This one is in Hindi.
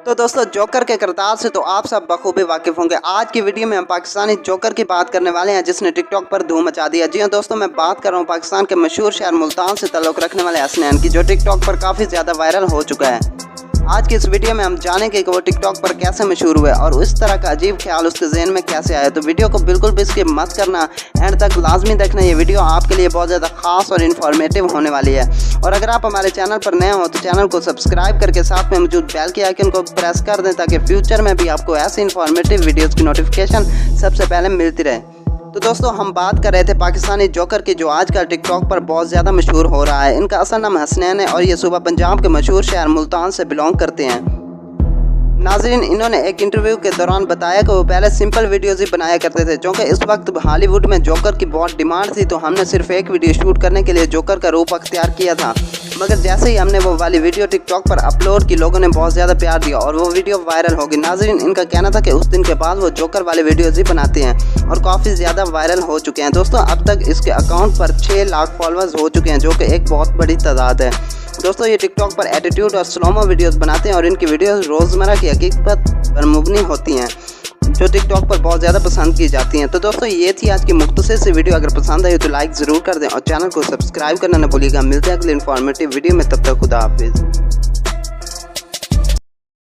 तो दोस्तों जोकर के किरदार से तो आप सब बखूबी वाकिफ होंगे। आज की वीडियो में हम पाकिस्तानी जोकर की बात करने वाले हैं जिसने टिकटॉक पर धूम मचा दिया। जी हाँ दोस्तों, मैं बात कर रहा हूँ पाकिस्तान के मशहूर शहर मुल्तान से ताल्लुक़ रखने वाले हसनैन की, जो टिकटॉक पर काफ़ी ज़्यादा वायरल हो चुका है। आज की इस वीडियो में हम जानेंगे कि वो टिकटॉक पर कैसे मशहूर हुए और इस तरह का अजीब ख्याल उसके जहन में कैसे आया। तो वीडियो को बिल्कुल भी स्किप मत करना, एंड तक लाजमी देखना। ये वीडियो आपके लिए बहुत ज़्यादा खास और इन्फॉर्मेटिव होने वाली है। और अगर आप हमारे चैनल पर नए हो तो चैनल को सब्सक्राइब करके साथ में मौजूद बेल के आइकन को प्रेस कर दें ताकि फ्यूचर में भी आपको ऐसी इन्फॉर्मेटिव वीडियोज़ की नोटिफिकेशन सबसे पहले मिलती रहे। तो दोस्तों, हम बात कर रहे थे पाकिस्तानी जोकर की, जो आजकल टिकटॉक पर बहुत ज़्यादा मशहूर हो रहा है। इनका असल नाम हसनैन है और ये सूबा पंजाब के मशहूर शहर मुल्तान से बिलोंग करते हैं। नाजरीन, इन्होंने एक इंटरव्यू के दौरान बताया कि वो पहले सिंपल वीडियोज़ ही बनाया करते थे, क्योंकि इस वक्त हॉलीवुड में जोकर की बहुत डिमांड थी। तो हमने सिर्फ एक वीडियो शूट करने के लिए जोकर का रूप अख्तियार किया था, मगर जैसे ही हमने वो वाली वीडियो टिकटॉक पर अपलोड की, लोगों ने बहुत ज़्यादा प्यार दिया और वो वीडियो वायरल हो गई। नाजरीन, इनका कहना था कि उस दिन के बाद वो जोकर वाले वीडियोज़ ही बनाते हैं और काफ़ी ज़्यादा वायरल हो चुके हैं। दोस्तों, अब तक इसके अकाउंट पर 6 लाख फॉलोअर्स हो चुके हैं, जो कि एक बहुत बड़ी तादाद है। दोस्तों, ये टिकटॉक पर एटीट्यूड और स्लोमो वीडियोस बनाते हैं और इनकी वीडियोस रोज़मर्रा की हकीकत पर मुबनी होती हैं, जो टिकटॉक पर बहुत ज़्यादा पसंद की जाती हैं। तो दोस्तों, ये थी आज की मुख्तसर सी वीडियो। अगर पसंद आई तो लाइक ज़रूर कर दें और चैनल को सब्सक्राइब करना न भूलिएगा। मिलते हैं अगले इन्फॉर्मेटिव वीडियो में, तब तक खुदा हाफिज़।